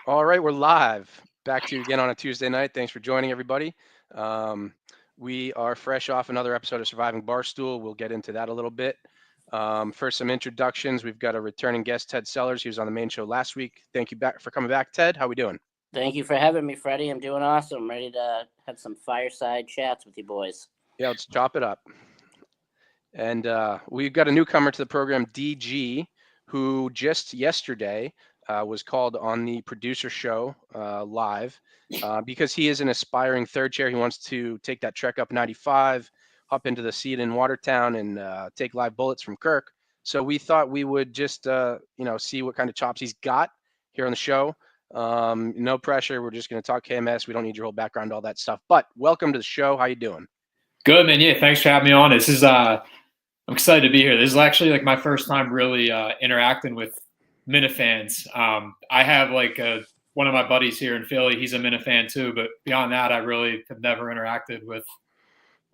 All right, we're live. Back to you again on a Tuesday night. Thanks for joining, everybody. We are fresh off another episode of Surviving Barstool. We'll get into that a little bit. First, some introductions. We've got a returning guest, Ted Sellers. He was on the main show last week. Thank you for coming back, Ted. How we doing? Thank you for having me, Freddie. I'm doing awesome. I'm ready to have some fireside chats with you boys. Yeah, let's chop it up. And we've got a newcomer to the program, DG, who just yesterday was called on the producer show live because he is an aspiring third chair. He wants to take that trek up 95, hop into the seat in Watertown, and take live bullets from Kirk. So we thought we would just, see what kind of chops he's got here on the show. No pressure. We're just going to talk KMS. We don't need your whole background, all that stuff. But welcome to the show. How you doing? Good, man. Yeah, thanks for having me on. This is I'm excited to be here. This is actually like my first time really interacting with Minifans. I have one of my buddies here in Philly. He's a Minifan too, but beyond that, I really have never interacted with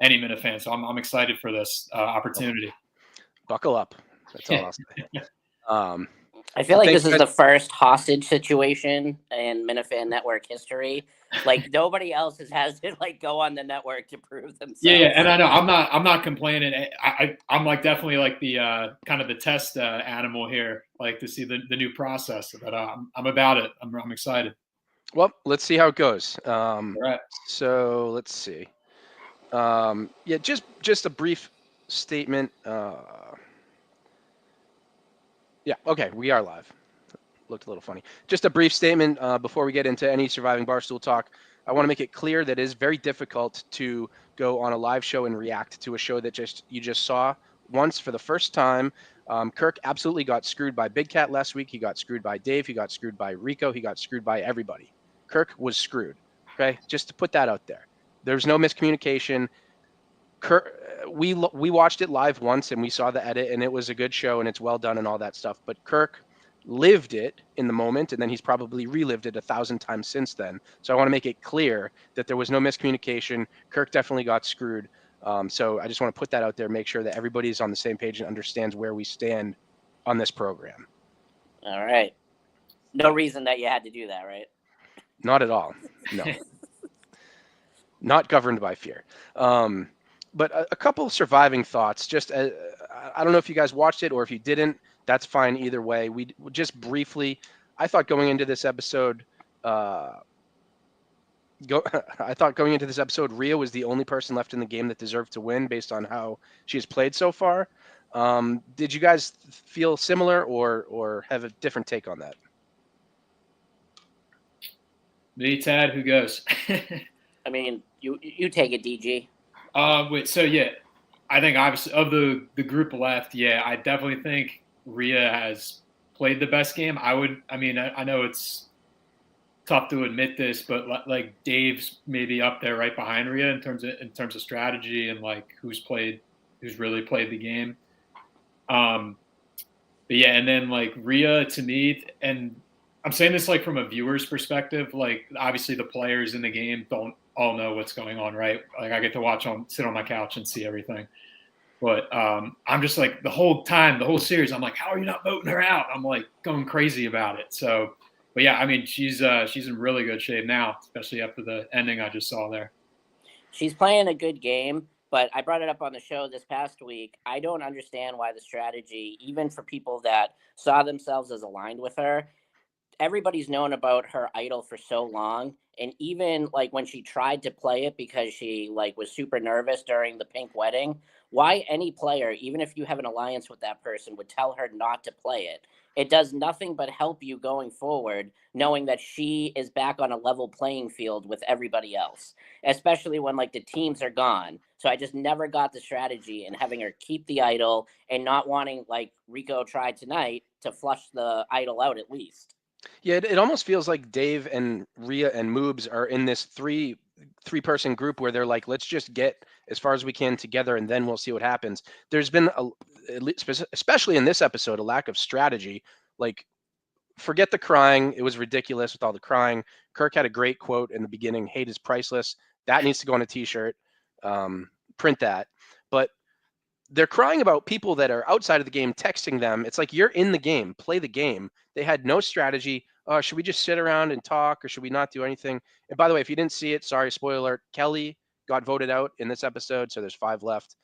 any Minifan. So I'm excited for this opportunity. Buckle up. That's all I'll say. I feel like this is the first hostage situation in Minifan network history. Like nobody else has to go on the network to prove themselves. Yeah, and I know I'm not complaining. I'm definitely the kind of the test animal here, to see the new process. But I'm about it. I'm excited. Well, let's see how it goes. Right. So let's see. Just a brief statement. Yeah, okay, we are live. Looked a little funny. Just a brief statement before we get into any Surviving Barstool talk. I want to make it clear that it is very difficult to go on a live show and react to a show that you just saw once for the first time. Kirk absolutely got screwed by Big Cat last week. He got screwed by Dave. He got screwed by Rico. He got screwed by everybody. Kirk was screwed. Okay, just to put that out there. There's no miscommunication. We watched it live once and we saw the edit and it was a good show and it's well done and all that stuff. But Kirk lived it in the moment and then he's probably relived it 1,000 times since then. So I want to make it clear that there was no miscommunication. Kirk definitely got screwed. So I just want to put that out there, make sure that everybody's on the same page and understands where we stand on this program. All right. No reason that you had to do that, right? Not at all. No. Not governed by fear. But a couple of surviving thoughts. Just I don't know if you guys watched it or if you didn't. That's fine either way. We just briefly. I thought going into this episode, Rhea was the only person left in the game that deserved to win based on how she has played so far. Did you guys feel similar or have a different take on that? Me, Tad, who goes? I mean, you take it, DG. So yeah, I think obviously of the group left, yeah, I definitely think Rhea has played the best game. I know it's tough to admit this, but Dave's maybe up there right behind Rhea in terms of strategy and who's really played the game. But yeah, and then Rhea to me, and I'm saying this from a viewer's perspective, obviously the players in the game don't all know what's going on, right? I get to sit on my couch and see everything. But I'm just the whole series, I'm how are you not voting her out? I'm going crazy about it. So, but yeah, I mean, she's in really good shape now, especially after the ending I just saw there. She's playing a good game, but I brought it up on the show this past week. I don't understand why the strategy, even for people that saw themselves as aligned with her, everybody's known about her idol for so long. And even when she tried to play it because she was super nervous during the pink wedding, why any player, even if you have an alliance with that person, would tell her not to play it? It does nothing but help you going forward, knowing that she is back on a level playing field with everybody else, especially when the teams are gone. So I just never got the strategy in having her keep the idol and not wanting, Rico tried tonight, to flush the idol out at least. Yeah, it almost feels like Dave and Rhea and Moobs are in this three-person group where they're like, let's just get as far as we can together and then we'll see what happens. There's been at least, especially in this episode, a lack of strategy. Like, forget the crying. It was ridiculous with all the crying. Kirk had a great quote in the beginning, hate is priceless. That needs to go on a t-shirt. Print that. But they're crying about people that are outside of the game texting them. It's like, you're in the game, play the game. They had no strategy. Should we just sit around and talk, or should we not do anything? And by the way, if you didn't see it, sorry, spoiler alert, Kelly got voted out in this episode, so there's 5 left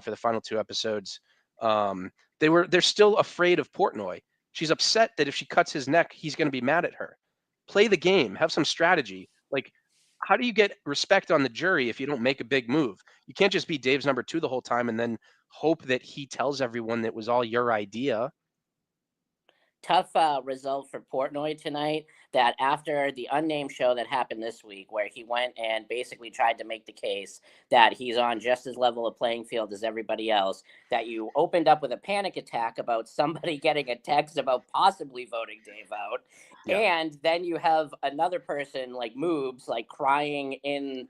for the final 2 episodes. They're still afraid of Portnoy. She's upset that if she cuts his neck, he's going to be mad at her. Play the game, have some strategy. Like, how do you get respect on the jury if you don't make a big move? You can't just be Dave's number 2 the whole time and then hope that he tells everyone that was all your idea. Tough result for Portnoy tonight, that after the unnamed show that happened this week, where he went and basically tried to make the case that he's on just as level a playing field as everybody else, that you opened up with a panic attack about somebody getting a text about possibly voting Dave out. Yeah. And then you have another person like Moobs, like crying in,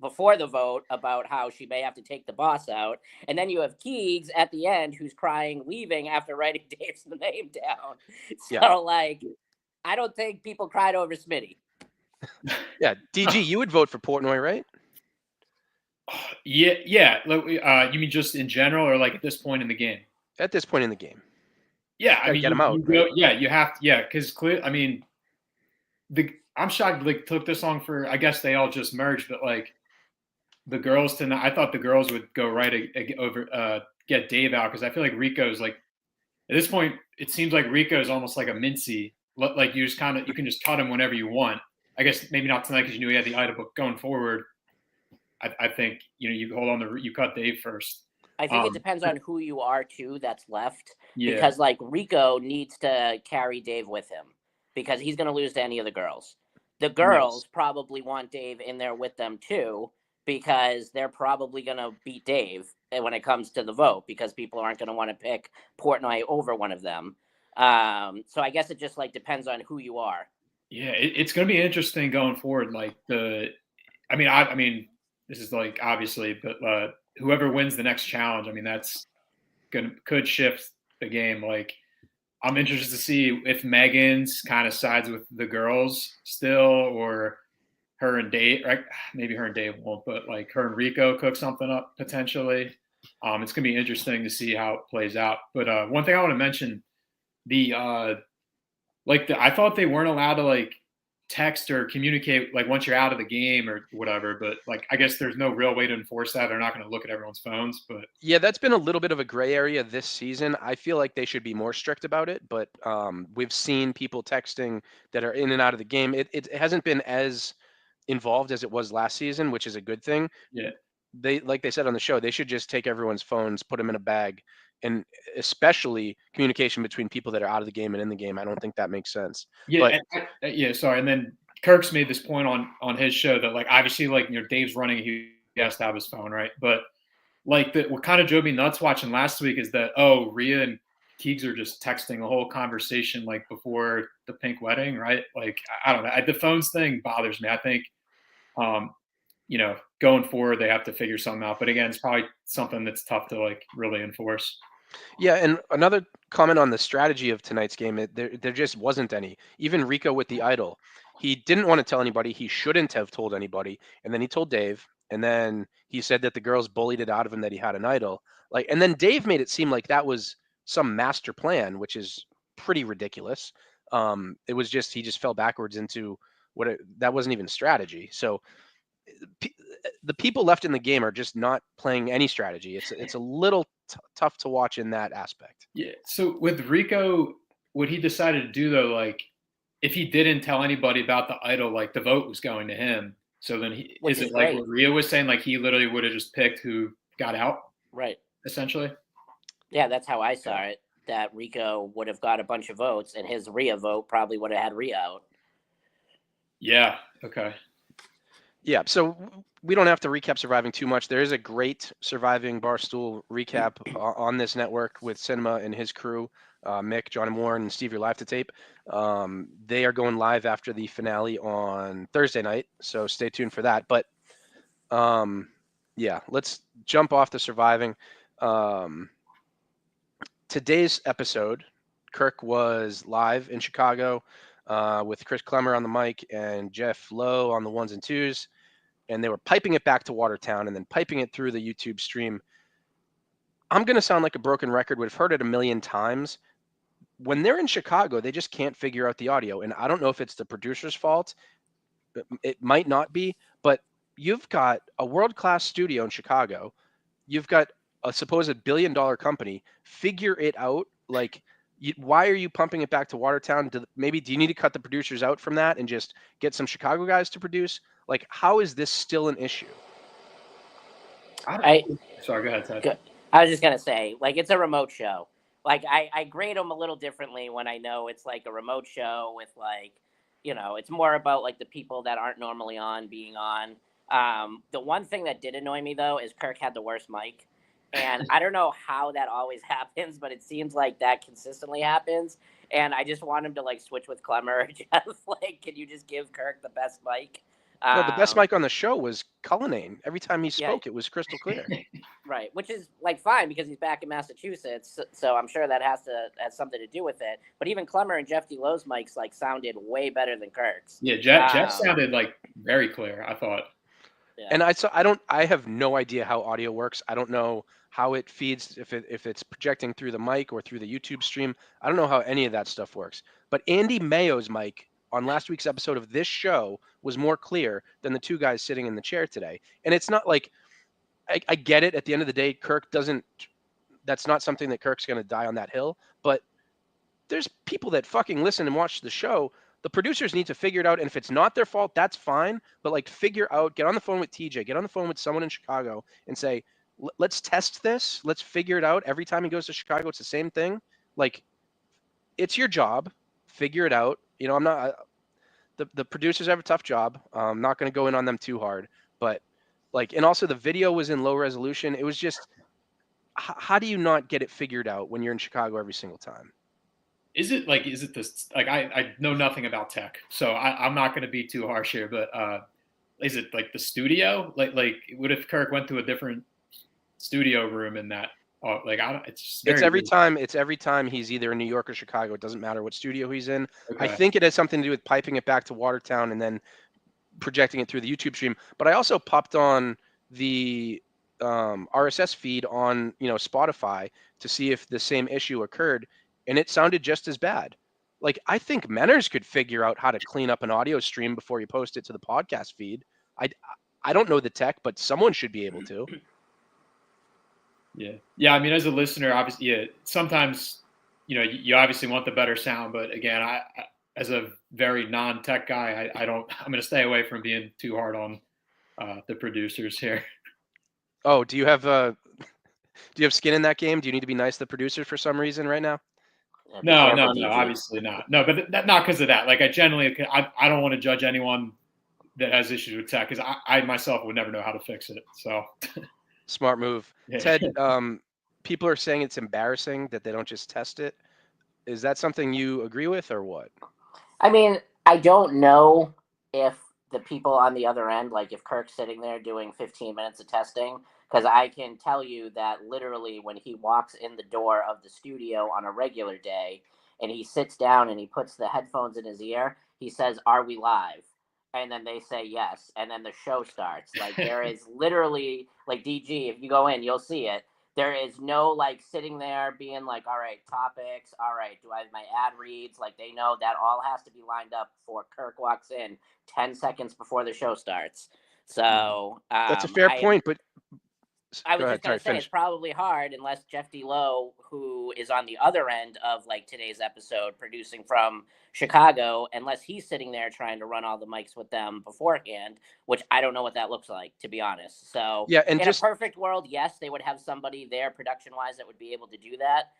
before the vote about how she may have to take the boss out. And then you have Keegs at the end who's crying, leaving after writing Dave's name down. So, I don't think people cried over Smitty. Yeah, DG, you would vote for Portnoy, right? Yeah. You mean just in general, or like at this point in the game? At this point in the game. Yeah, I mean, get him out. You have to. Yeah, because I mean, I'm shocked. Like, took this long for. I guess they all just merged, but like, the girls tonight, I thought the girls would go right over get Dave out, because I feel like Rico's like, at this point it seems like Rico's almost like a Mincy. Like, you can just cut him whenever you want. I guess maybe not tonight because you knew he had the idol, but going forward, I think you hold on you cut Dave first. I think it depends on who you are too that's left. Yeah. Because like Rico needs to carry Dave with him because he's going to lose to any of the girls. The girls probably want Dave in there with them too, because they're probably going to beat Dave when it comes to the vote, because people aren't going to want to pick Portnoy over one of them. So I guess it just like depends on who you are. Yeah, it's going to be interesting going forward. Like I mean, this is like obviously, but whoever wins the next challenge, I mean, that's could shift the game. Like, I'm interested to see if Megan's kind of sides with the girls still, or her and Dave, right? Maybe her and Dave won't, but like her and Rico cook something up potentially. It's gonna be interesting to see how it plays out. But one thing I want to mention, I thought they weren't allowed to like text or communicate like once you're out of the game or whatever, but like I guess there's no real way to enforce that. They're not going to look at everyone's phones, but yeah, that's been a little bit of a gray area this season. I feel like they should be more strict about it, but we've seen people texting that are in and out of the game. It hasn't been as involved as it was last season, which is a good thing. Yeah, like they said on the show, they should just take everyone's phones, put them in a bag, and especially communication between people that are out of the game and in the game. I don't think that makes sense. Yeah, sorry. And then Kirk's made this point on his show that like obviously like Dave's running, he has to have his phone, right? But like what kind of drove me nuts watching last week is that Rhea and Keegs are just texting a whole conversation like before the pink wedding, right? Like I don't know, the phones thing bothers me. I think going forward they have to figure something out. But again, it's probably something that's tough to like really enforce. Yeah, and another comment on the strategy of tonight's game, there just wasn't any. Even Rico with the idol, he didn't want to tell anybody. He shouldn't have told anybody. And then he told Dave, and then he said that the girls bullied it out of him that he had an idol. And then Dave made it seem like that was some master plan, which is pretty ridiculous. It was just, he just fell backwards into that wasn't even strategy. So the people left in the game are just not playing any strategy. It's a little tough to watch in that aspect. Yeah. So with Rico, what he decided to do though, like if he didn't tell anybody about the idol, like the vote was going to him. So then is it like what Rhea was saying? Like he literally would have just picked who got out, right? Essentially. Yeah, that's how I saw it. That Rico would have got a bunch of votes, and his Rhea vote probably would have had Rhea out. Yeah. Okay. Yeah, so we don't have to recap Surviving too much. There is a great Surviving Barstool recap on this network with Cinema and his crew, Mick, John and Warren, and Steve, your live to tape. They are going live after the finale on Thursday night, so stay tuned for that. But yeah, let's jump off the Surviving. Today's episode, Kirk was live in Chicago with Chris Clemmer on the mic and Jeff Lowe on the ones and twos. And they were piping it back to Watertown and then piping it through the YouTube stream. I'm going to sound like a broken record. We've heard it a million times. When they're in Chicago, they just can't figure out the audio. And I don't know if it's the producer's fault. It might not be, but you've got a world-class studio in Chicago. You've got a supposed billion-dollar company. Figure it out. Like, why are you pumping it back to Watertown? Do you need to cut the producers out from that and just get some Chicago guys to produce? Like, how is this still an issue? Sorry, go ahead, Ted. I was just going to say, like, it's a remote show. Like, I grade them a little differently when I know it's, like, a remote show with, like, you know, it's more about, like, the people that aren't normally on being on. The one thing that did annoy me, though, is Kirk had the worst mic. And I don't know how that always happens, but it seems like that consistently happens. And I just want him to, like, switch with Clemmer. Just, like, can you just give Kirk the best mic? No, the best mic on the show was Cullinane. Every time he spoke, Yeah. It was crystal clear. Right, which is like fine because he's back in Massachusetts, so I'm sure that has something to do with it. But even Clemmer and Jeff D. Lowe's mics like sounded way better than Kirk's. Yeah, Jeff sounded like very clear, I thought. Yeah. And I have no idea how audio works. I don't know how it feeds, if it's projecting through the mic or through the YouTube stream. I don't know how any of that stuff works. But Andy Mayo's mic on last week's episode of this show was more clear than the two guys sitting in the chair today. And it's not like, I get it. At the end of the day, that's not something that Kirk's going to die on that hill. But there's people that fucking listen and watch the show. The producers need to figure it out. And if it's not their fault, that's fine. But like, get on the phone with TJ, get on the phone with someone in Chicago and say, let's test this. Let's figure it out. Every time he goes to Chicago, it's the same thing. Like, it's your job. Figure it out. You know, the producers have a tough job. I'm not going to go in on them too hard, but like, and also the video was in low resolution. It was just, how do you not get it figured out when you're in Chicago every single time? Is it this, like, I know nothing about tech, so I'm not going to be too harsh here, but is it like the studio? Like what if Kirk went to a different studio room in that? It's every time he's either in New York or Chicago. It doesn't matter what studio he's in. Okay. I think it has something to do with piping it back to Watertown and then projecting it through the YouTube stream. But I also popped on the RSS feed on Spotify to see if the same issue occurred, and it sounded just as bad. Like, I think Menners could figure out how to clean up an audio stream before you post it to the podcast feed. I don't know the tech, but someone should be able to. Yeah. I mean, as a listener, obviously, yeah, sometimes, you obviously want the better sound, but again, I as a very non-tech guy, I'm going to stay away from being too hard on the producers here. Oh, do you have skin in that game? Do you need to be nice to the producers for some reason right now? No, obviously not. No, but not because of that. Like, I don't want to judge anyone that has issues with tech, because I myself would never know how to fix it. So. Smart move. Yeah. Ted, people are saying it's embarrassing that they don't just test it. Is that something you agree with or what? I mean, I don't know if the people on the other end, like if Kirk's sitting there doing 15 minutes of testing, because I can tell you that literally when he walks in the door of the studio on a regular day and he sits down and he puts the headphones in his ear, he says, "Are we live?" And then they say yes, and then the show starts. Like, there is literally, like, DG, if you go in, you'll see it. There is no, like, sitting there being like, all right, topics, all right, do I have my ad reads? Like, they know that all has to be lined up before Kirk walks in 10 seconds before the show starts. So that's a fair point, but I was just going to say it's probably hard unless Jeff D. Lowe, who is on the other end of like today's episode producing from Chicago, unless he's sitting there trying to run all the mics with them beforehand, which I don't know what that looks like, to be honest. So yeah, and in a perfect world, yes, they would have somebody there production wise that would be able to do that.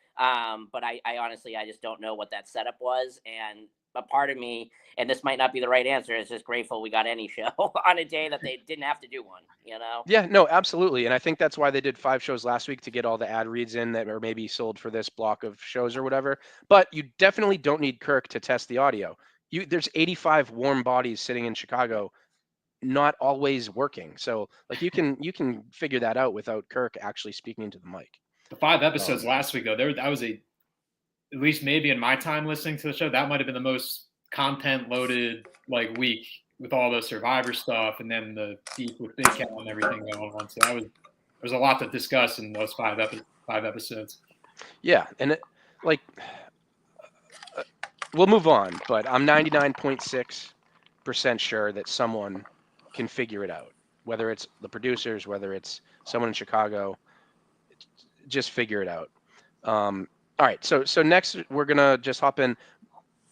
But I honestly, I just don't know what that setup was. And a part of me, and this might not be the right answer, is just grateful we got any show on a day that they didn't have to do one, you know? Yeah, no, absolutely. And I think that's why they did 5 shows last week, to get all the ad reads in that are maybe sold for this block of shows or whatever. But you definitely don't need Kirk to test the audio. There's 85 warm bodies sitting in Chicago, not always working. So like you can figure that out without Kirk actually speaking into the mic. The 5 episodes last week, though, that was at least maybe in my time listening to the show, that might have been the most content loaded like week, with all the Survivor stuff and then the deep with Big Cat and everything going on. So there's a lot to discuss in those 5 episodes. Yeah, and we'll move on, but I'm 99.6% sure that someone can figure it out. Whether it's the producers, whether it's someone in Chicago, just figure it out. All right, so next we're gonna just hop in.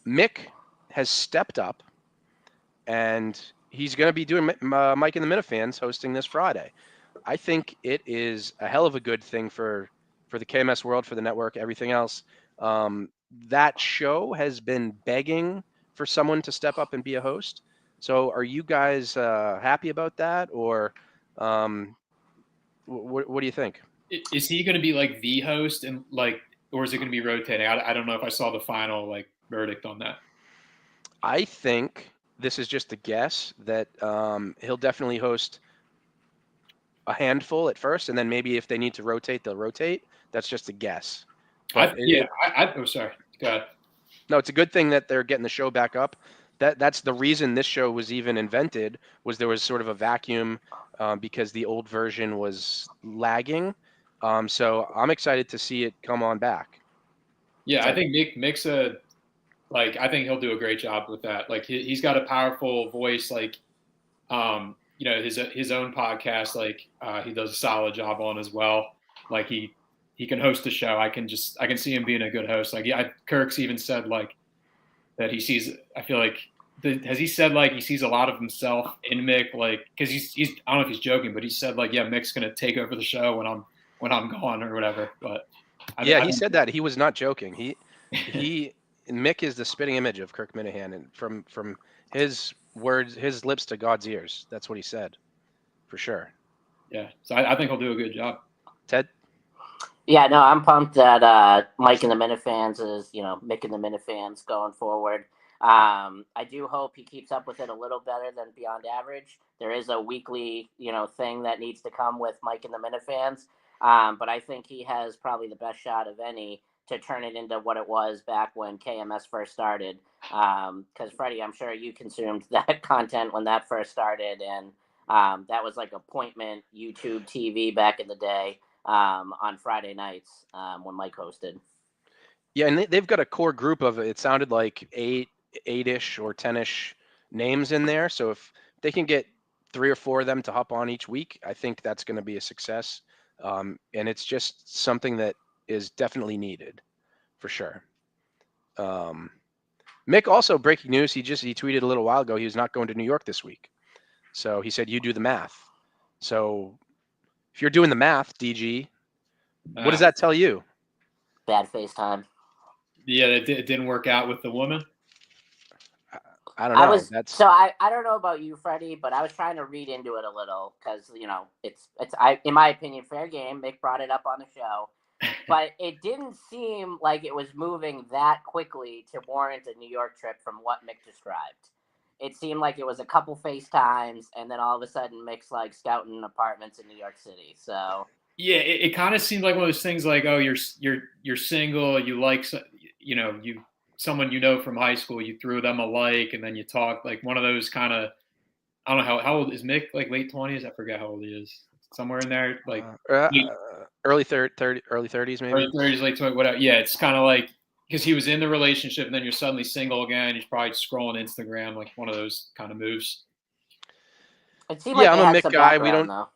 Mick has stepped up, and he's gonna be doing Mike and the Minifans hosting this Friday. I think it is a hell of a good thing for the KMS world, for the network, everything else. That show has been begging for someone to step up and be a host. So are you guys happy about that, or what do you think? Is he going to be like the host, and like, or is it going to be rotating? I don't know if I saw the final like verdict on that. I think this is just a guess that he'll definitely host a handful at first, and then maybe if they need to rotate, they'll rotate. That's just a guess. Oh, sorry. Go ahead. No, it's a good thing that they're getting the show back up. That's the reason this show was even invented, was there was sort of a vacuum because the old version was lagging. So I'm excited to see it come on back. Yeah, I think Mick's I think he'll do a great job with that. Like he's got a powerful voice. Like, his own podcast. Like he does a solid job on as well. Like he can host the show. I can see him being a good host. Like Kirk's even said like that he sees. I feel like has he said like he sees a lot of himself in Mick, like because he's I don't know if he's joking, but he said like Mick's gonna take over the show when I'm gone or whatever. But he said that. He was not joking. Mick is the spitting image of Kirk Minahan, and from his words, his lips to God's ears. That's what he said, for sure. Yeah, so I think he'll do a good job. Ted? Yeah, no, I'm pumped that Mike and the Minifans is, Mick and the Minifans going forward. I do hope he keeps up with it a little better than Beyond Average. There is a weekly, thing that needs to come with Mike and the Minifans. But I think he has probably the best shot of any to turn it into what it was back when KMS first started. Because Freddie, I'm sure you consumed that content when that first started, and that was like appointment YouTube TV back in the day on Friday nights when Mike hosted. Yeah, and they've got a core group of, it sounded like eight-ish or 10-ish names in there. So if they can get 3 or 4 of them to hop on each week, I think that's going to be a success. And it's just something that is definitely needed, for sure. Mick, also breaking news, he tweeted a little while ago he was not going to New York this week. So he said, you do the math. So if you're doing the math, DG, what does that tell you? Bad FaceTime. Yeah, it didn't work out with the woman. I don't know. I don't know about you, Freddie, but I was trying to read into it a little because it's in my opinion fair game. Mick brought it up on the show, but it didn't seem like it was moving that quickly to warrant a New York trip from what Mick described. It seemed like it was a couple FaceTimes, and then all of a sudden Mick's like scouting apartments in New York City. So yeah, it kind of seemed like one of those things like, oh, you're single, you like someone from high school, you threw them a like, and then you talk like one of those kind of, I don't know how old is Mick, like late 20s? I forget how old he is. Somewhere in there, like early 30s maybe. Early 30s, late 20s, whatever. Yeah, it's kind of like because he was in the relationship and then you're suddenly single again. He's probably scrolling Instagram, like one of those kind of moves. It seemed like I'm a Mick guy. We don't. Though.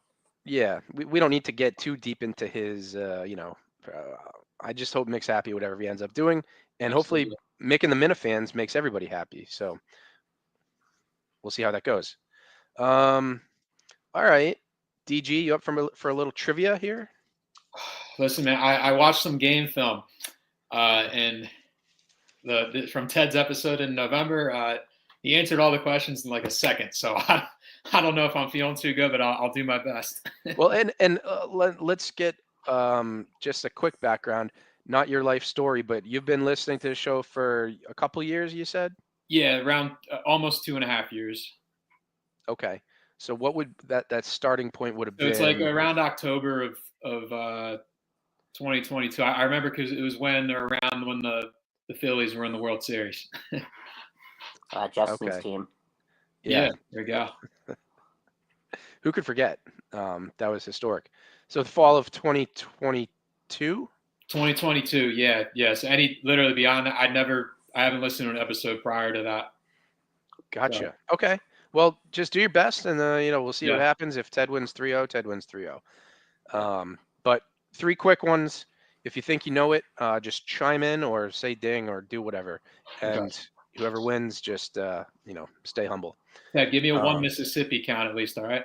Yeah, we don't need to get too deep into his. I just hope Mick's happy whatever he ends up doing, and Absolutely. hopefully Mick and the Minifans makes everybody happy. So we'll see how that goes. All right, DG, you up for a little trivia here? Listen, man, I watched some game film, and from Ted's episode in November. He answered all the questions in like a second, so I don't know if I'm feeling too good, but I'll do my best. Well, and let's get just a quick background. Not your life story, but you've been listening to the show for a couple years, you said? Yeah, around almost 2.5 years. Okay. So what would that starting point would have So been? it's like around October of 2022. I remember because it was around when the Phillies were in the World Series. Justin's Okay. team. Yeah, there we go. Who could forget? That was historic. So the fall of 2022. 2022. Yeah. So literally beyond that, I haven't listened to an episode prior to that. Gotcha. So. Okay. Well, just do your best, and we'll see what Yeah. happens. If Ted wins 3-0, Ted wins 3-0. But 3 quick ones. If you think you know it, just chime in or say ding or do whatever. And whoever wins, just stay humble. Ted, give me a one Mississippi count at least. All right.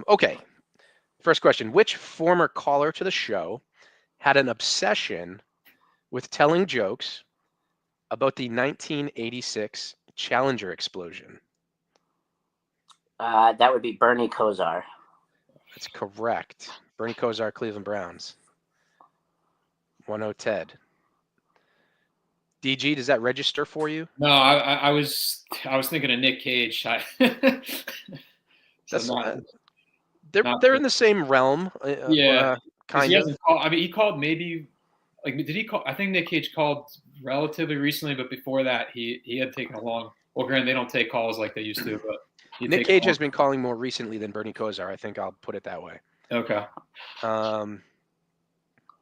Okay. First question: which former caller to the show had an obsession with telling jokes about the 1986 Challenger explosion? That would be Bernie Kosar. That's correct. Bernie Kosar, Cleveland Browns. 1-0 Ted. DG, does that register for you? No, I was thinking of Nick Cage. They're in the same realm. Yeah, kind of. He called maybe. Like, did he call? I think Nick Cage called relatively recently, but before that, he had taken a long. Well, granted, they don't take calls like they used to, but Nick Cage has been calling more recently than Bernie Kosar. I think I'll put it that way. Okay.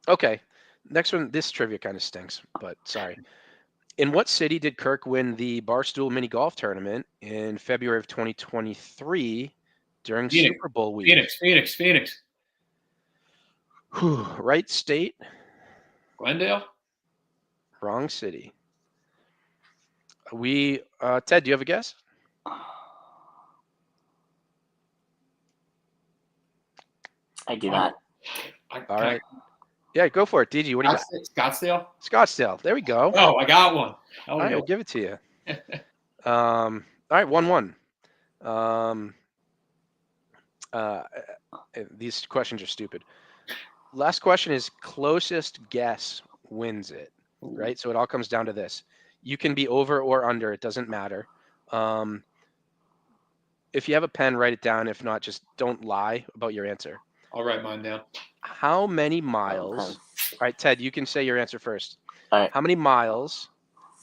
Okay. Next one. This trivia kind of stinks, but sorry. In what city did Kirk win the Barstool mini golf tournament in February of 2023 during Super Bowl week? Phoenix. Right state. Glendale. Wrong city. Ted, do you have a guess? I do not. All right. Yeah, go for it. DG, what do you got? Scottsdale. There we go. Oh, I got one. All right, I'll give it to you. All right, 1-1. These questions are stupid. Last question is closest guess wins it, right? So it all comes down to this. You can be over or under. It doesn't matter. If you have a pen, write it down. If not, just don't lie about your answer. I'll write mine down. How many miles? All right, Ted, you can say your answer first. All right. How many miles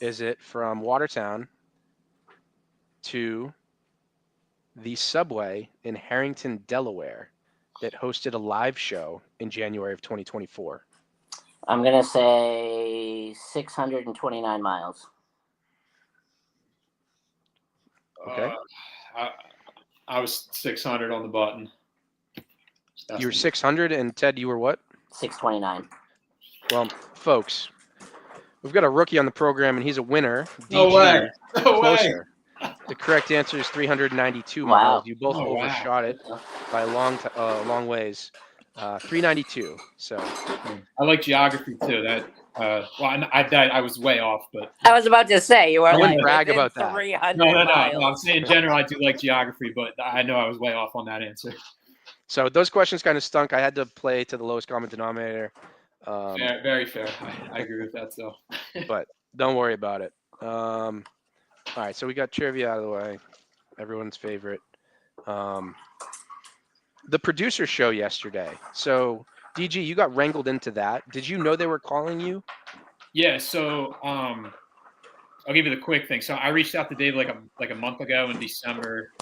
is it from Watertown to the subway in Harrington, Delaware, that hosted a live show in January of 2024? I'm going to say 629 miles. Okay. I was 600 on the button. You were 600, and Ted, you were what? 629. Well, folks, we've got a rookie on the program, and he's a winner. No way. Closer. The correct answer is 392 miles. You both overshot it by a long ways. 392. So I like geography too. That I was way off, but I was about to say you were. I wouldn't brag about that. 300 no. miles. I'm saying in general, I do like geography, but I know I was way off on that answer. So those questions kind of stunk. I had to play to the lowest common denominator. Fair, very fair. I agree with that. So, but don't worry about it. All right, so we got trivia out of the way. Everyone's favorite. The producer show yesterday. So, DG, you got wrangled into that. Did you know they were calling you? Yeah. So, I'll give you the quick thing. So I reached out to Dave like a month ago in December.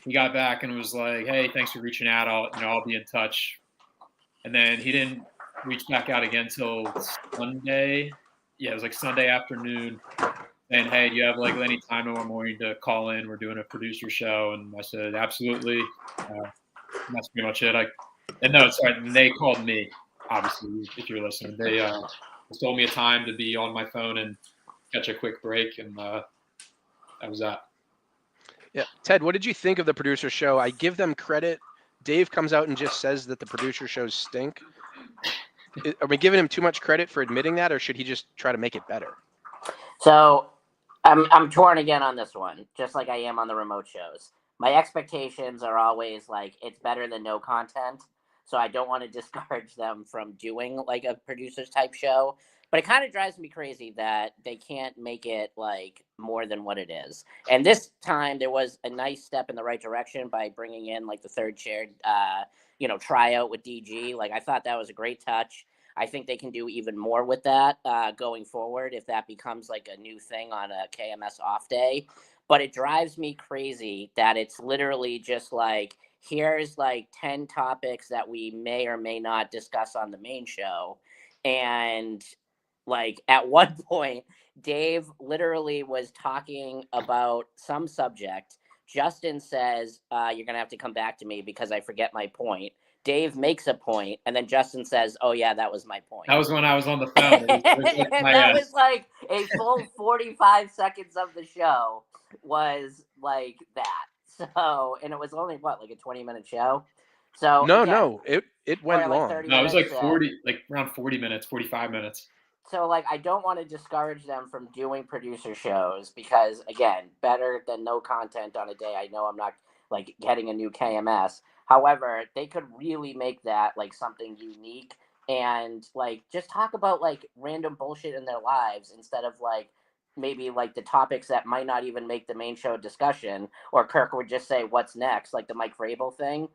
He got back and was like, "Hey, thanks for reaching out. I'll be in touch." And then he didn't reach back out again till Sunday. Yeah, it was like Sunday afternoon. And hey, do you have like any time tomorrow morning to call in? We're doing a producer show, and I said absolutely. And that's pretty much it. And they called me. Obviously, if you're listening, they told me a time to be on my phone and catch a quick break, and that was that. Yeah, Ted, what did you think of the producer show? I give them credit. Dave comes out and just says that the producer shows stink. Are we giving him too much credit for admitting that, or should he just try to make it better? So I'm torn again on this one, just like I am on the remote shows. My expectations are always like it's better than no content, so I don't want to discourage them from doing like a producer's type show. But it kind of drives me crazy that they can't make it like more than what it is. And this time there was a nice step in the right direction by bringing in like the third chair, tryout with DG. Like I thought that was a great touch. I think they can do even more with that going forward if that becomes like a new thing on a KMS off day. But it drives me crazy that it's literally just like, here's like 10 topics that we may or may not discuss on the main show. And like at one point, Dave literally was talking about some subject. Justin says, you're going to have to come back to me because I forget my point. Dave makes a point, and then Justin says, "Oh yeah, that was my point." That was when I was on the phone. That was like a full 45 seconds of the show was like that. So, and it was only what, like a 20-minute show. So No, it went like long. 30 No, it was like minutes, 40, like around 40 minutes, 45 minutes. So, like, I don't want to discourage them from doing producer shows because, again, better than no content on a day. I know I'm not, like, getting a new KMS. However, they could really make that, like, something unique and, like, just talk about, like, random bullshit in their lives instead of, like, maybe, like, the topics that might not even make the main show discussion. Or Kirk would just say, what's next? Like the Mike Vrabel thing.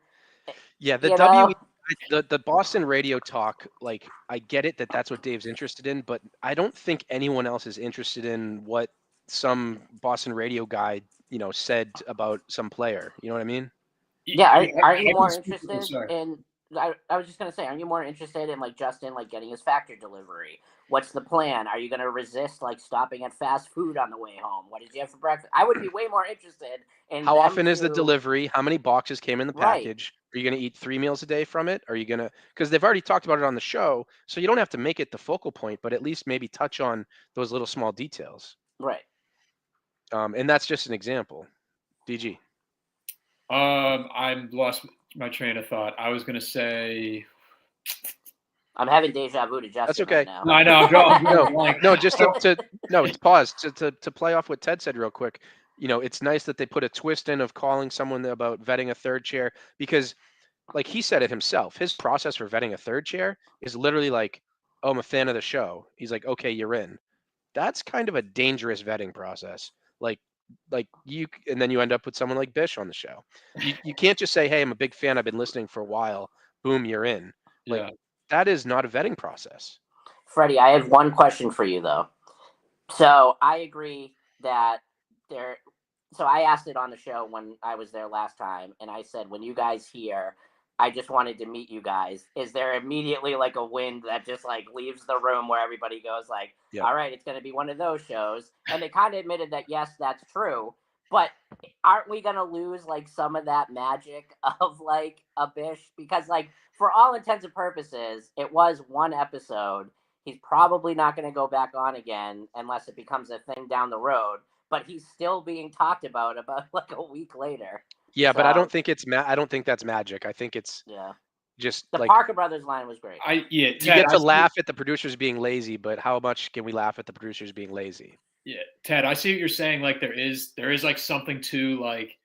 Yeah, the Boston radio talk, like I get it that that's what Dave's interested in, but I don't think anyone else is interested in what some Boston radio guy, said about some player. You know what I mean? Yeah, aren't you more Sorry. interested in? I was just gonna say, aren't you more interested in like Justin like getting his factor delivery? What's the plan? Are you gonna resist like stopping at fast food on the way home? What did you have for breakfast? I would be way more interested in How them often is the delivery? How many boxes came in the Right. package? Are you going to eat 3 meals a day from it? Are you going to, because they've already talked about it on the show, so you don't have to make it the focal point, but at least maybe touch on those little small details. Right. And that's just an example. DG. I lost my train of thought. I was going to say. I'm having deja vu to Justin. That's okay. Right now. No, I know. I'm drawing. No, just to pause to play off what Ted said real quick. It's nice that they put a twist in of calling someone about vetting a third chair because, like he said it himself, his process for vetting a third chair is literally like, oh, I'm a fan of the show. He's like, okay, you're in. That's kind of a dangerous vetting process. Like you, and then you end up with someone like Bish on the show. You can't just say, hey, I'm a big fan. I've been listening for a while. Boom, you're in. Like that is not a vetting process. Freddie, I have one question for you though. So I agree that there. So I asked it on the show when I was there last time, and I said, when you guys hear, I just wanted to meet you guys. Is there immediately like a wind that just like leaves the room where everybody goes like, all right, it's going to be one of those shows? And they kind of admitted that, yes, that's true. But aren't we going to lose like some of that magic of like a Bish? Because like for all intents and purposes, it was one episode. He's probably not going to go back on again unless it becomes a thing down the road. But he's still being talked about like a week later. Yeah, but I don't think I don't think that's magic. I think it's just the like Parker Brothers line was great. You get to laugh at the producers being lazy, but how much can we laugh at the producers being lazy? Yeah, Ted, I see what you're saying. Like there is like something to like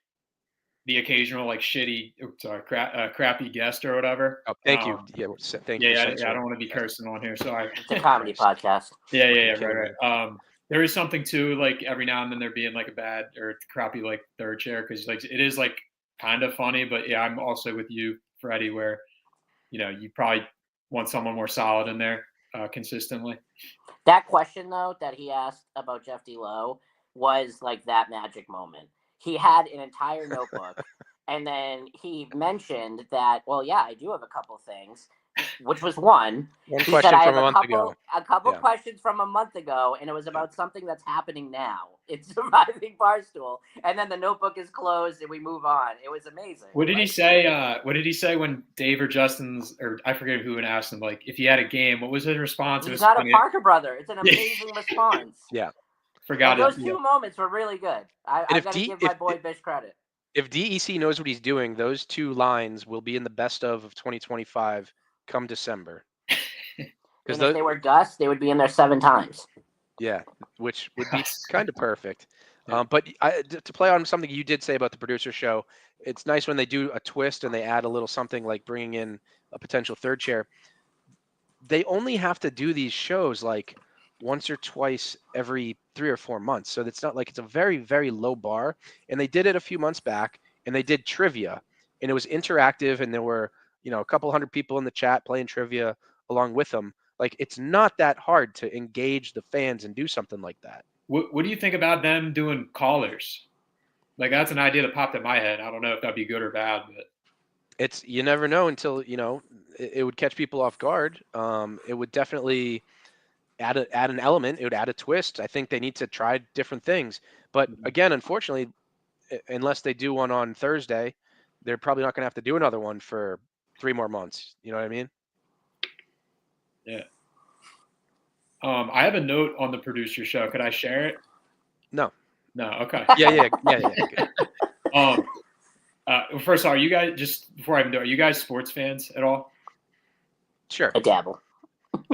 the occasional like crappy guest or whatever. Oh, thank you. Yeah, thank you. Yeah, I don't want to be cursing on here. Sorry. It's a comedy podcast. Yeah, right. There is something to like every now and then there being like a bad or crappy like third chair because like it is like kind of funny, but yeah, I'm also with you, Freddie, where you probably want someone more solid in there consistently. That question though that he asked about Jeff D. Lowe was like that magic moment. He had an entire notebook, and then he mentioned that. Well, yeah, I do have a couple things. Which was one question from a month ago. A couple questions from a month ago, and it was about something that's happening now. It's surviving Barstool, and then the notebook is closed, and we move on. It was amazing. What did he say? What did he say when Dave or Justin's, or I forget who, and asked him like if he had a game? What was his response? He's not a Parker brother. It's an amazing response. Yeah, forgot those two moments were really good. I got to give my boy Bish credit. If DEC knows what he's doing, those two lines will be in the best of 2025. Come December. And if they were Gus, they would be in there 7 times. Yeah, which would be Gus. kind of perfect. Yeah. But to play on something you did say about the producer show, it's nice when they do a twist and they add a little something like bringing in a potential third chair. They only have to do these shows like once or twice every 3 or 4 months. So it's not like it's a very, very low bar. And they did it a few months back and they did trivia and it was interactive and there were, a couple hundred people in the chat playing trivia along with them. Like it's not that hard to engage the fans and do something like that. What do you think about them doing callers? Like that's an idea that popped in my head. I don't know if that'd be good or bad, but You never know until it would catch people off guard. It would definitely add an element. It would add a twist. I think they need to try different things. But again, unfortunately, unless they do one on Thursday, they're probably not going to have to do another one for 3 more months. You know what I mean? yeah. I have a note on the producer show. Could I share it? No. No. Okay. Yeah. First of all, are you guys, just before I even do it, are you guys sports fans at all? Sure. A dabble.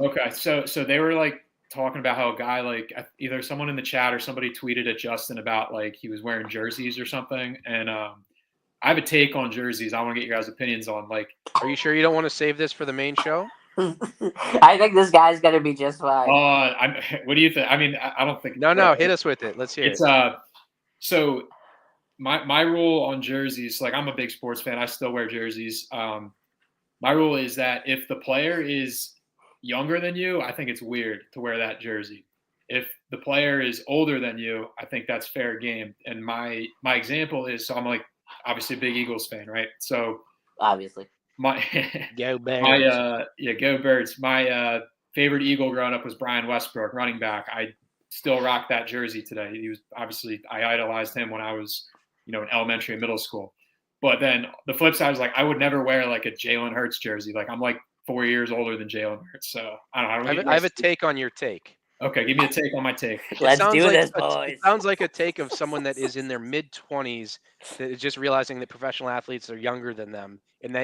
Okay. So they were like talking about how a guy, like either someone in the chat or somebody tweeted at Justin about like he was wearing jerseys or something. And I have a take on jerseys. I want to get your guys' opinions on like. Are you sure you don't want to save this for the main show? I think this guy's gonna be just fine. What do you think? I mean, I don't think. No, hit us with it. Let's hear it. So my rule on jerseys, like I'm a big sports fan. I still wear jerseys. My rule is that if the player is younger than you, I think it's weird to wear that jersey. If the player is older than you, I think that's fair game. And my example is, so I'm like obviously a big Eagles fan, right? So obviously. Go Birds. Go Birds. My favorite Eagle growing up was Brian Westbrook, running back. I still rock that jersey today. He was obviously, I idolized him when I was, in elementary and middle school. But then the flip side was like, I would never wear like a Jalen Hurts jersey. Like I'm like 4 years older than Jalen Hurts. So I don't know. I have a take on your take. Okay, give me a take on my take. Let's do this, boys. It sounds like a take of someone that is in their mid-20s that is just realizing that professional athletes are younger than them, and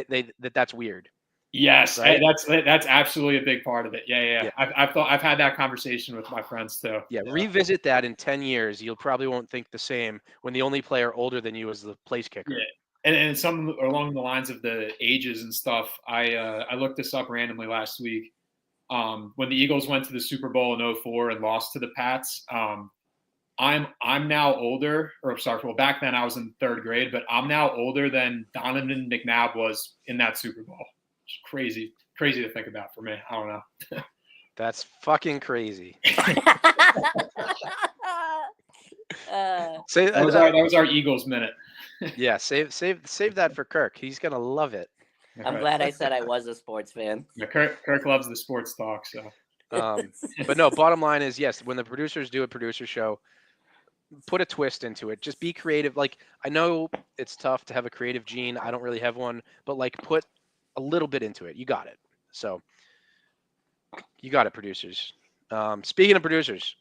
that's weird. Yes, right? That's absolutely a big part of it. Yeah. I've had that conversation with my friends too. Yeah, revisit that in 10 years. You'll probably won't think the same when the only player older than you is the place kicker. Yeah. And some along the lines of the ages and stuff. I looked this up randomly last week. When the Eagles went to the Super Bowl in 2004 and lost to the Pats, I'm now older, or sorry, well, back then I was in 3rd grade, but I'm now older than Donovan McNabb was in that Super Bowl. It's crazy to think about for me. I don't know. That's fucking crazy. That was our Eagles minute. Yeah, save that for Kirk. He's gonna love it. I'm glad I said I was a sports fan. Yeah, Kirk loves the sports talk, so. But no, bottom line is yes, when the producers do a producer show, put a twist into it. Just be creative. Like I know it's tough to have a creative gene. I don't really have one, but like put a little bit into it. You got it. So you got it, producers. Speaking of producers,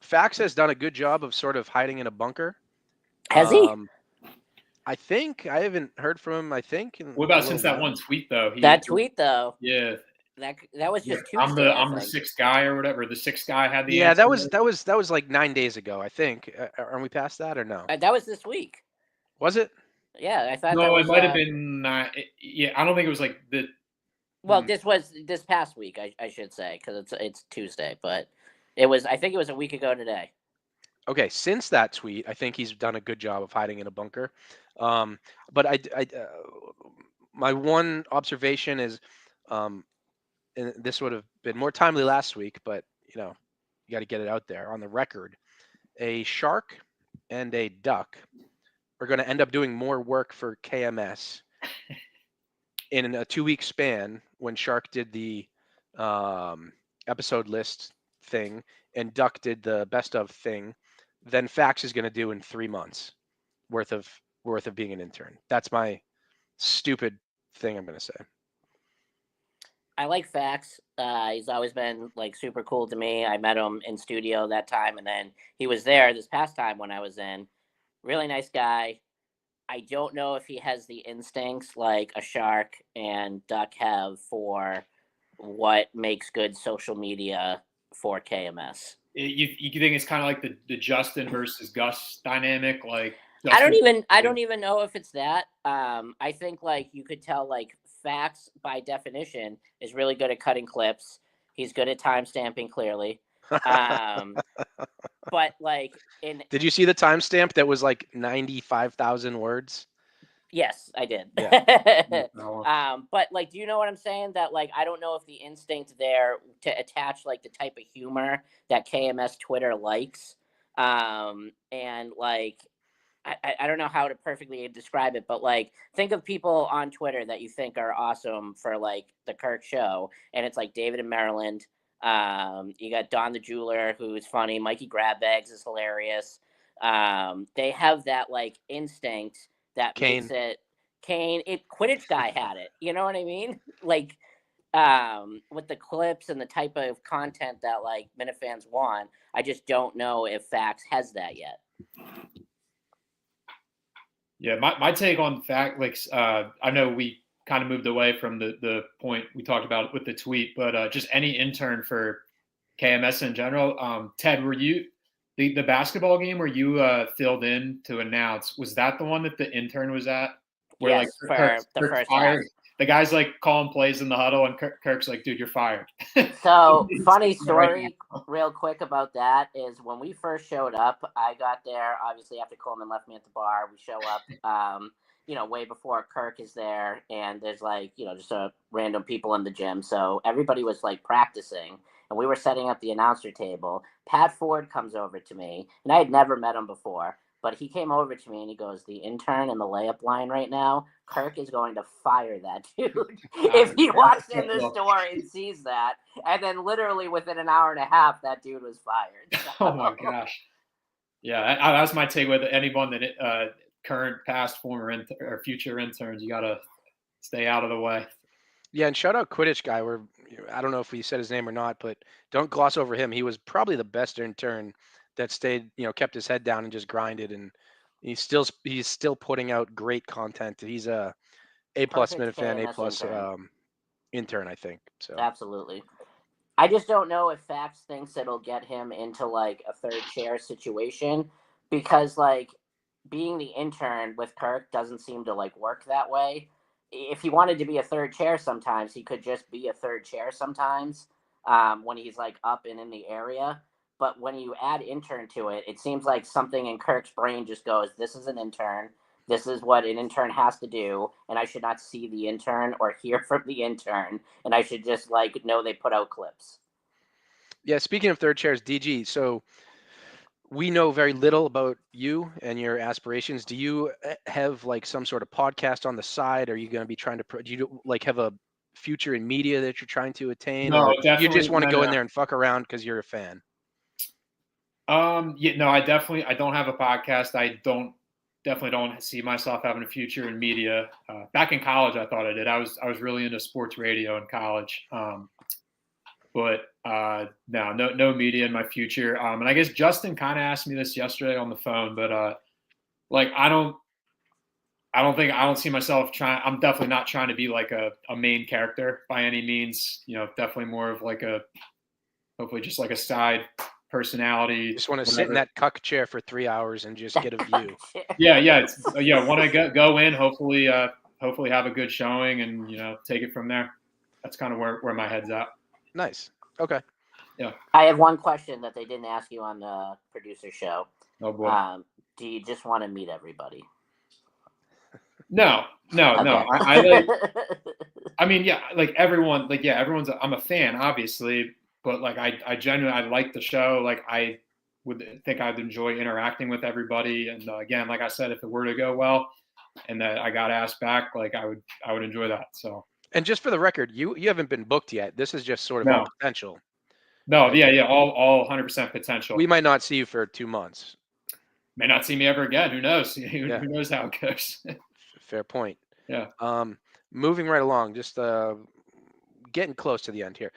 Fax has done a good job of sort of hiding in a bunker. Has he? I think I haven't heard from him. I think. What about since that one tweet though? That tweet though. Yeah. That was just Tuesday. I'm the 6th guy or whatever. The 6th guy had the. Yeah, answer. that was like 9 days ago. I think. Are we past that or no? That was this week. Was it? Yeah, I thought. No, it might have been. Yeah, I don't think it was like the. Well, this was this past week, I should say, because it's Tuesday, but it was. I think it was a week ago today. Okay, since that tweet, I think he's done a good job of hiding in a bunker. But my one observation is, and this would have been more timely last week, but you got to get it out there on the record. A shark and a duck are going to end up doing more work for KMS in a 2-week span when Shark did the episode list thing and Duck did the best of thing than Fax is going to do in 3 months worth of being an intern. That's my stupid thing I'm going to say. I like Fax. He's always been like super cool to me. I met him in studio that time, and then he was there this past time when I was in. Really nice guy. I don't know if he has the instincts like a Shark and Duck have for what makes good social media for KMS. You think it's kind of like the Justin versus Gus dynamic, like Justin, I don't even know if it's that. I think like you could tell like Facts by definition is really good at cutting clips. He's good at time stamping clearly. But like did you see the timestamp that was like 95,000 words? Yes, I did. Yeah. But like, do you know what I'm saying? That like, I don't know if the instinct there to attach like the type of humor that KMS Twitter likes, and like, I don't know how to perfectly describe it, but like, think of people on Twitter that you think are awesome for like the Kirk show, and it's like David and Maryland. You got Don the Jeweler, who's funny. Mikey Grabbags is hilarious. They have that like instinct that Kane. makes it Quidditch guy had it. You know what I mean? Like with the clips and the type of content that like Minifans want. I just don't know if Facts has that yet. Yeah, my take on Fact, like I know we kind of moved away from the point we talked about with the tweet, but just any intern for KMS in general. Ted, were you the basketball game where you filled in to announce? Was that the one that the intern was at? Where yes, like Kirk's first fired. The guy's like calling plays in the huddle, and Kirk's like, "Dude, you're fired." So funny story, real quick about that is when we first showed up, I got there obviously after Coleman left me at the bar. We show up, way before Kirk is there, and there's like just a random people in the gym. So everybody was like practicing, and we were setting up the announcer table. Pat Ford comes over to me, and I had never met him before. But he came over to me and he goes, "The intern in the layup line right now, Kirk is going to fire that dude if he walks in this door and sees that." And then literally within an hour and a half, that dude was fired. So. Oh my gosh. Yeah, that's my take with anyone that current, past, former, or future interns. You got to stay out of the way. Yeah, and shout out Quidditch guy. I don't know if we said his name or not, but don't gloss over him. He was probably the best intern that stayed, kept his head down and just grinded, and he's still putting out great content. He's a plus Minifan, A plus intern, I think. So absolutely. I just don't know if Fax thinks it'll get him into like a third chair situation, because like being the intern with Kirk doesn't seem to like work that way. If he wanted to be a third chair sometimes, he could just be a third chair sometimes when he's like up and in the area. But when you add intern to it, it seems like something in Kirk's brain just goes, "This is an intern. This is what an intern has to do, and I should not see the intern or hear from the intern, and I should just like know they put out clips." Yeah, speaking of third chairs, DG, so we know very little about you and your aspirations. Do you have like some sort of podcast on the side? Are you going to be trying to do you like have a future in media that you're trying to attain, No, or definitely, you just want to go in there and fuck around because you're a fan? Yeah, no, I don't have a podcast. I definitely don't see myself having a future in media. Back in college, I thought I did. I was really into sports radio in college. But no media in my future. And I guess Justin kind of asked me this yesterday on the phone, but like I don't see myself trying. I'm definitely not trying to be like a main character by any means. Definitely more of like hopefully just like a side personality. Just want to sit in that cuck chair for 3 hours and just get a view. Yeah. Want to go in, hopefully have a good showing, and take it from there. That's kind of where my head's at. Nice. Okay. Yeah. I have one question that they didn't ask you on the producer show. Oh boy. Do you just want to meet everybody? No. Okay. I mean, yeah, like everyone, like, yeah, everyone's, I'm a fan, obviously, but like, I genuinely, I like the show. Like, I would think I'd enjoy interacting with everybody. And again, like I said, if it were to go well and that I got asked back, like I would enjoy that. So. And just for the record, you haven't been booked yet. This is just sort of all potential. No, right? Yeah, all 100% potential. We might not see you for 2 months. May not see me ever again. Who knows? Who knows how it goes? Fair point. Yeah. Moving right along, just getting close to the end here.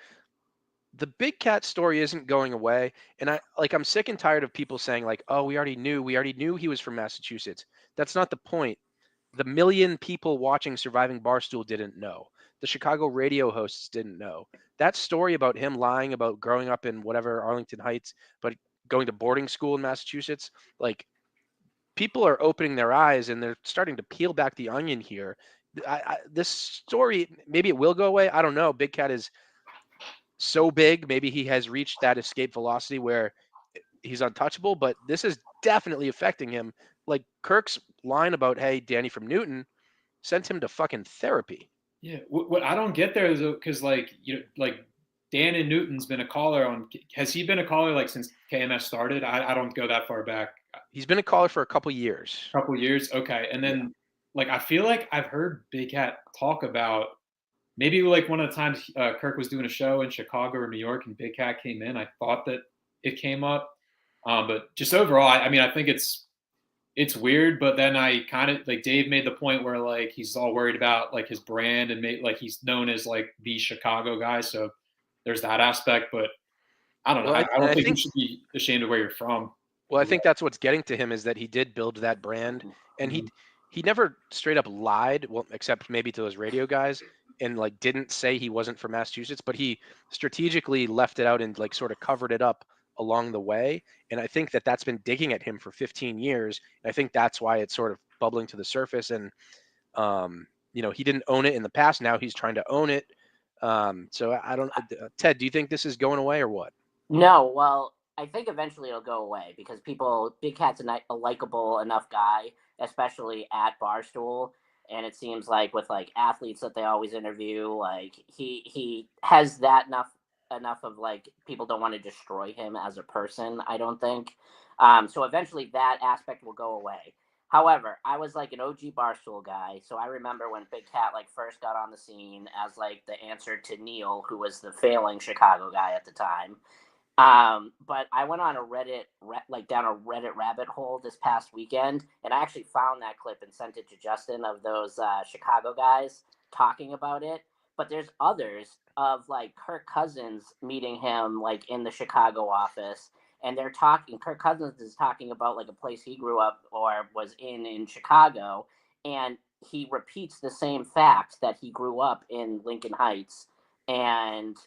The Big Cat story isn't going away, and I'm sick and tired of people saying like, "Oh, we already knew he was from Massachusetts." That's not the point. the million people watching Surviving Barstool didn't know. The Chicago radio hosts didn't know. That story about him lying about growing up in whatever Arlington Heights, but going to boarding school in Massachusetts, like people are opening their eyes and they're starting to peel back the onion here. This story, maybe it will go away. I don't know. Big Cat is so big. Maybe he has reached that escape velocity where he's untouchable, but this is definitely affecting him. Like Kirk's line about, hey, Danny from Newton sent him to fucking therapy. Yeah, what I don't get there is because like Dan and Newton's been a caller on. Has he been a caller like since KMS started? I don't go that far back. He's been a caller for a couple years. Couple years, okay. And then like I feel like I've heard Big Cat talk about maybe like one of the times Kirk was doing a show in Chicago or New York and Big Cat came in. I thought that it came up, but just overall, I mean, I think it's weird. But then I kind of like Dave made the point where like he's all worried about like his brand and like he's known as like the Chicago guy. So there's that aspect. But I don't know. Well, I don't think you should be ashamed of where you're from. Well, I think that's what's getting to him is that he did build that brand, and he never straight up lied, well, except maybe to those radio guys, and like didn't say he wasn't from Massachusetts, but he strategically left it out and like sort of covered it up along the way. And I think that that's been digging at him for 15 years. And I think that's why it's sort of bubbling to the surface. And he didn't own it in the past. Now he's trying to own it. So I don't. Ted, do you think this is going away or what? No, well, I think eventually it'll go away because Big Cat's a likable enough guy, especially at Barstool. And it seems like with like athletes that they always interview, like he has that enough of like people don't want to destroy him as a person, I don't think. So eventually that aspect will go away. However, I was like an OG Barstool guy, so I remember when Big Cat like first got on the scene as like the answer to Neil, who was the failing Chicago guy at the time. But I went on a down a Reddit rabbit hole this past weekend, and I actually found that clip and sent it to Justin of those Chicago guys talking about it. But there's others of like Kirk Cousins meeting him like in the Chicago office, and they're talking. Kirk Cousins is talking about like a place he grew up or was in Chicago, and he repeats the same fact that he grew up in Lincoln Heights, and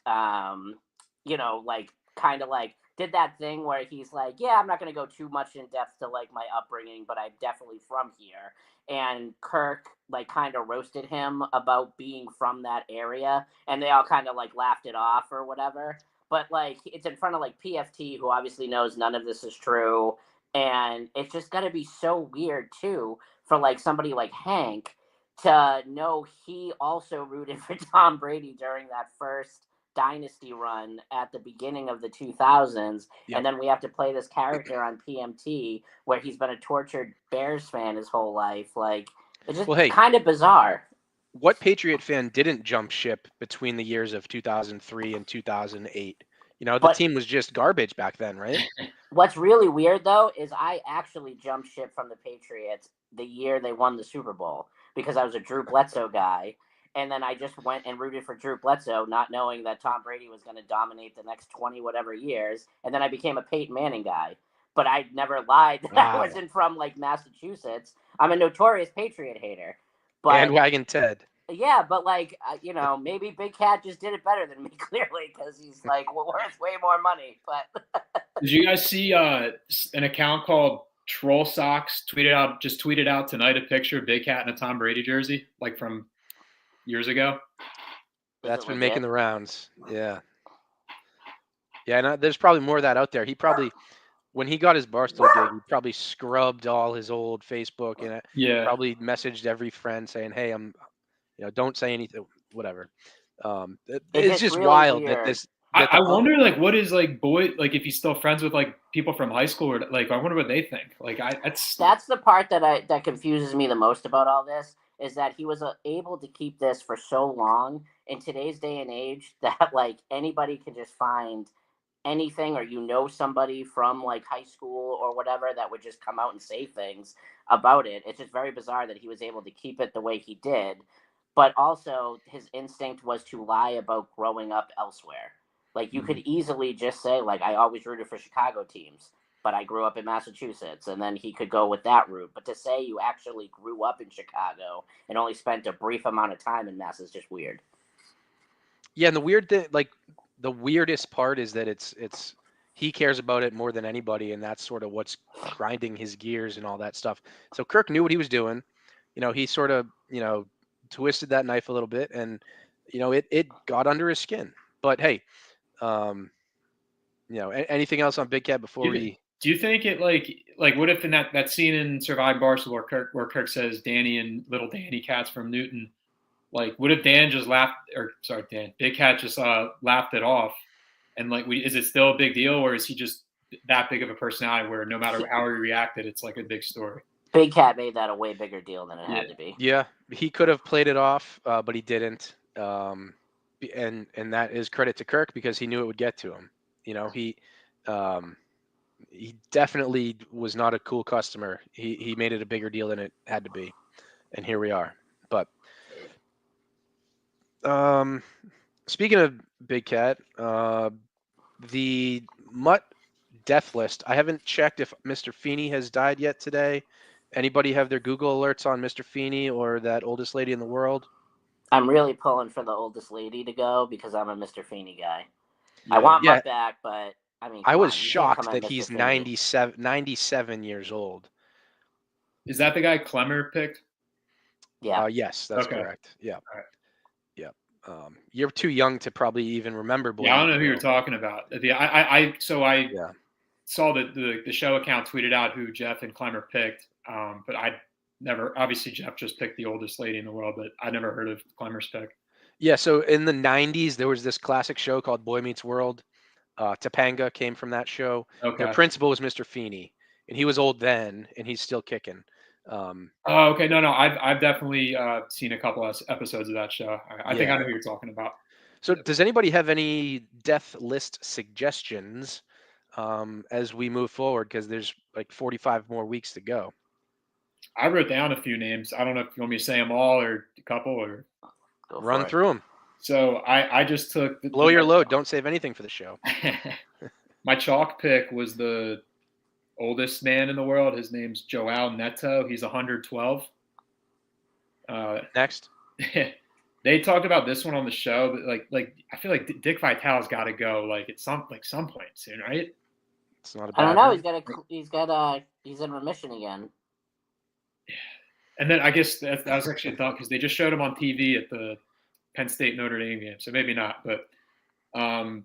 like kind of like did that thing where he's like, yeah, I'm not going to go too much in depth to like my upbringing, but I'm definitely from here. And Kirk like kind of roasted him about being from that area, and they all kind of like laughed it off or whatever. But like it's in front of like PFT, who obviously knows none of this is true, and it's just got to be so weird too for like somebody like Hank to know he also rooted for Tom Brady during that first dynasty run at the beginning of the 2000s. Yep. And then we have to play this character on PMT where he's been a tortured Bears fan his whole life. Like, it's just kind of bizarre. What Patriot fan didn't jump ship between the years of 2003 and 2008? The team was just garbage back then, right? What's really weird, though, is I actually jumped ship from the Patriots the year they won the Super Bowl because I was a Drew Bledsoe guy. And then I just went and rooted for Drew Bledsoe, not knowing that Tom Brady was going to dominate the next 20 whatever years. And then I became a Peyton Manning guy. But I never lied that I wasn't from, like, Massachusetts. I'm a notorious Patriot hater. But bandwagon Ted. Yeah, but, like, maybe Big Cat just did it better than me, clearly, because he's, like, worth way more money. But did you guys see an account called Troll Socks tweeted out tonight a picture of Big Cat in a Tom Brady jersey, like from years ago? That's been making the rounds. Yeah. And there's probably more of that out there. He probably, when he got his Barstool gig, he probably scrubbed all his old Facebook and probably messaged every friend saying, hey, I'm, don't say anything, whatever. It's just really wild weird. That this. I wonder, like, what is like like if he's still friends with like people from high school, or like I wonder what they think. Like, that's the part that confuses me the most about all this. Is that he was able to keep this for so long in today's day and age that like anybody can just find anything, or somebody from like high school or whatever that would just come out and say things about it. It's just very bizarre that he was able to keep it the way he did, but also his instinct was to lie about growing up elsewhere. Like you could easily just say like, I always rooted for Chicago teams, but I grew up in Massachusetts, and then he could go with that route. But to say you actually grew up in Chicago and only spent a brief amount of time in Mass is just weird. Yeah, and the weird thing, like the weirdest part is that it's he cares about it more than anybody, and that's sort of what's grinding his gears and all that stuff. So Kirk knew what he was doing. He sort of, twisted that knife a little bit, and it got under his skin. But hey, anything else on Big Cat before we? Do you think it like what if in that scene in Survive Barstool where Kirk says Danny and little Danny Cats from Newton, like what if Dan just laughed, or sorry Dan, Big Cat just laughed it off, and like is it still a big deal, or is he just that big of a personality where no matter how he reacted, it's like a big story? Big Cat made that a way bigger deal than it had to be. Yeah, he could have played it off, but he didn't. And that is credit to Kirk because he knew it would get to him. He definitely was not a cool customer. He made it a bigger deal than it had to be, and here we are. But speaking of Big Cat, the Mutt death list. I haven't checked if Mr. Feeney has died yet today. Anybody have their Google alerts on Mr. Feeney or that oldest lady in the world? I'm really pulling for the oldest lady to go because I'm a Mr. Feeney guy. Yeah. I want Mutt back, but I mean, I was shocked that he's 97 years old. Is that the guy Clemmer picked? Yeah. Yes, that's correct. Yeah. All right. Yeah. You're too young to probably even remember. Yeah, I don't know who you're talking about. I saw the show account tweeted out who Jeff and Clemmer picked, but I never. Obviously, Jeff just picked the oldest lady in the world, but I never heard of Clemmer's pick. Yeah. So in the '90s, there was this classic show called Boy Meets World. Topanga came from that show. Okay. Their principal was Mr. Feeney, and he was old then, and he's still kicking. Okay. No. I've definitely seen a couple of episodes of that show. I think I know who you're talking about. So does anybody have any death list suggestions as we move forward? Because there's like 45 more weeks to go. I wrote down a few names. I don't know if you want me to say them all or a couple or run through them. So I just took blow your load. Don't save anything for the show. My chalk pick was the oldest man in the world. His name's Joao Neto. He's 112. Next. They talked about this one on the show, but like I feel like Dick Vitale's got to go like at some point soon, right? It's not a bad I don't know. He's in remission again. Yeah. And then I guess that was actually a thought because they just showed him on TV at the Penn State Notre Dame game, so maybe not. But and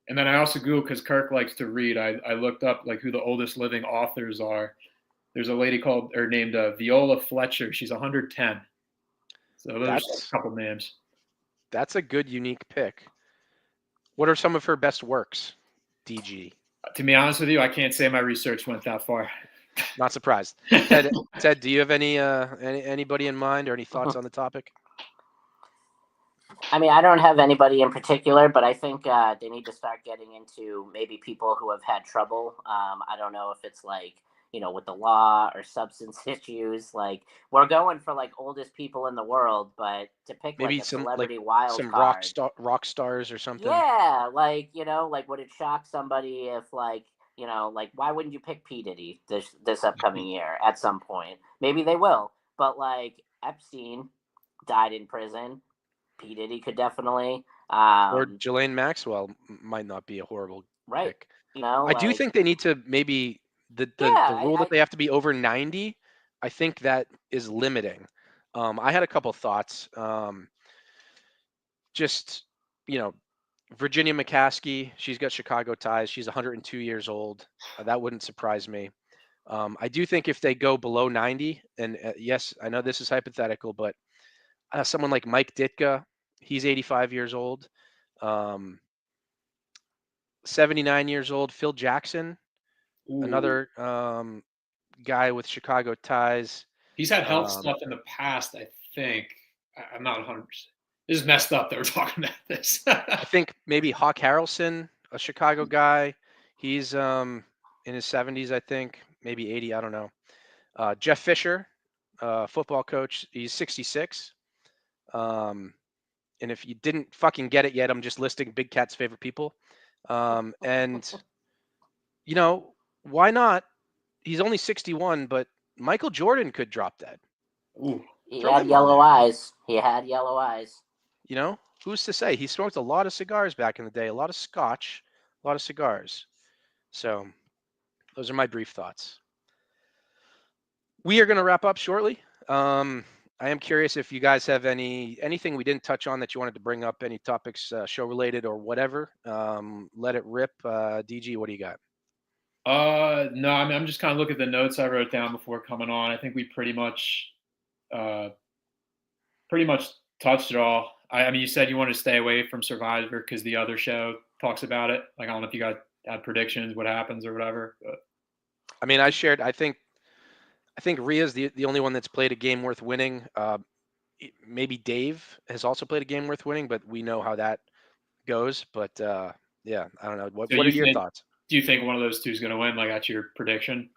then I also Googled because Kirk likes to read. I looked up like who the oldest living authors are. There's a lady named Viola Fletcher. She's 110. So those are a couple names. That's a good, unique pick. What are some of her best works, DG? To be honest with you, I can't say my research went that far. Not surprised. Ted, do you have anybody in mind or any thoughts on the topic? I mean, I don't have anybody in particular, but I think they need to start getting into maybe people who have had trouble. I don't know if it's like, with the law or substance issues. Like, we're going for like oldest people in the world, but to pick maybe like a celebrity wild card, rock stars or something. Yeah, like would it shock somebody if like why wouldn't you pick P. Diddy this upcoming year at some point? Maybe they will, but like Epstein died in prison. P. Diddy could definitely. Or Ghislaine Maxwell might not be a horrible pick. I do think they need to maybe the rule that they have to be over 90. I think that is limiting. I had a couple thoughts. Virginia McCaskey, she's got Chicago ties. She's 102 years old. That wouldn't surprise me. I do think if they go below 90, and yes, I know this is hypothetical, but someone like Mike Ditka, he's 85 years old. 79 years old. Phil Jackson, another guy with Chicago ties. He's had health stuff in the past, I think. I'm not 100%. This is messed up that we're talking about this. I think maybe Hawk Harrelson, a Chicago guy. He's in his 70s, I think. Maybe 80, I don't know. Jeff Fisher, football coach. He's 66. And if you didn't fucking get it yet, I'm just listing Big Cat's favorite people. And, why not? He's only 61, but Michael Jordan could drop dead. Ooh. He Throw had him on yellow there. eyes. He had yellow eyes. You know, who's to say? He smoked a lot of cigars back in the day, a lot of scotch, a lot of cigars. So those are my brief thoughts. We are going to wrap up shortly. I am curious if you guys have anything we didn't touch on that you wanted to bring up, any topics, show related or whatever. Let it rip. DG, what do you got? No, I mean, I'm just kind of looking at the notes I wrote down before coming on. I think we pretty much touched it all. I mean, you said you wanted to stay away from Survivor because the other show talks about it. Like, I don't know if you guys had predictions, what happens or whatever. But. I mean, I think Rhea's the only one that's played a game worth winning. Maybe Dave has also played a game worth winning, but we know how that goes. But yeah, I don't know. What are your thoughts? Do you think one of those two is going to win? Like, that's your prediction?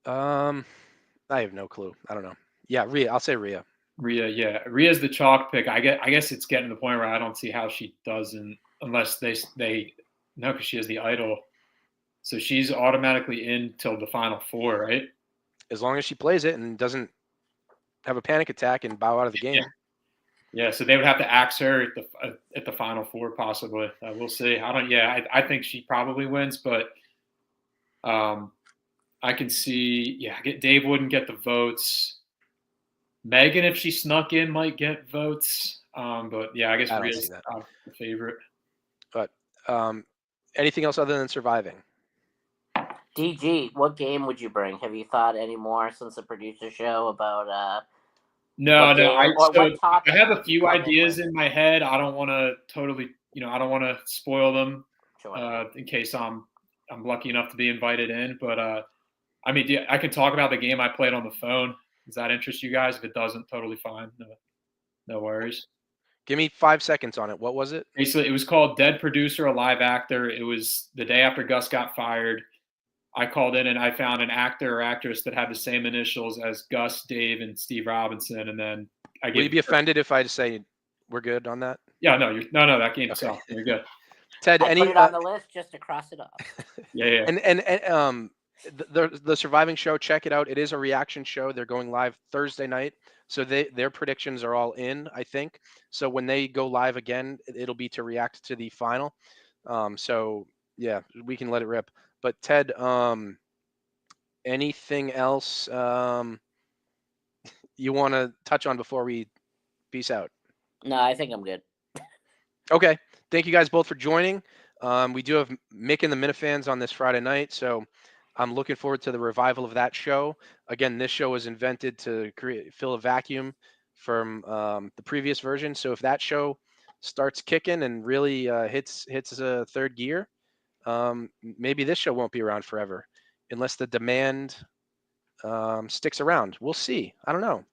I have no clue. I don't know. Yeah, Rhea. I'll say Rhea. Rhea, yeah. Rhea's the chalk pick. I guess it's getting to the point where I don't see how she doesn't, unless they no, because she has the idol. So she's automatically in till the final four, right? As long as she plays it and doesn't have a panic attack and bow out of the game. Yeah. So they would have to axe her at the final four, possibly. We'll see. I think she probably wins, but I can see. Yeah, Dave wouldn't get the votes. Megan, if she snuck in, might get votes. But yeah, I guess Rhea's the favorite. But anything else other than surviving? DG, what game would you bring? Have you thought any more since the producer show about No. I have a few ideas in my head. I don't want to totally, I don't want to spoil them in case I'm lucky enough to be invited in. But I mean, I can talk about the game I played on the phone. Does that interest you guys? If it doesn't, totally fine. No worries. Give me 5 seconds on it. What was it? Basically, it was called Dead Producer, a Live Actor. It was the day after Gus got fired. I called in and I found an actor or actress that had the same initials as Gus, Dave, and Steve Robinson. And then Will you be offended if I just say we're good on that? Yeah, no, that game itself. You're good. Ted, put it on the list just to cross it off. Yeah. And the surviving show, check it out. It is a reaction show. They're going live Thursday night, so their predictions are all in, I think. So when they go live again, it'll be to react to the final. So yeah, we can let it rip. But Ted, anything else you want to touch on before we peace out? No, I think I'm good. Okay. Thank you guys both for joining. We do have Mick and the Minifans on this Friday night, so I'm looking forward to the revival of that show. Again, this show was invented to fill a vacuum from the previous version. So if that show starts kicking and really hits a third gear, maybe this show won't be around forever, unless the demand sticks around. We'll see. I don't know.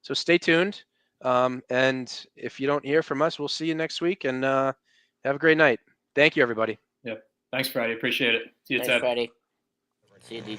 So stay tuned. And if you don't hear from us, we'll see you next week. And have a great night. Thank you, everybody. Yep. Thanks, Freddy. Appreciate it. See you, Thanks, Ted. Freddy. See you, D.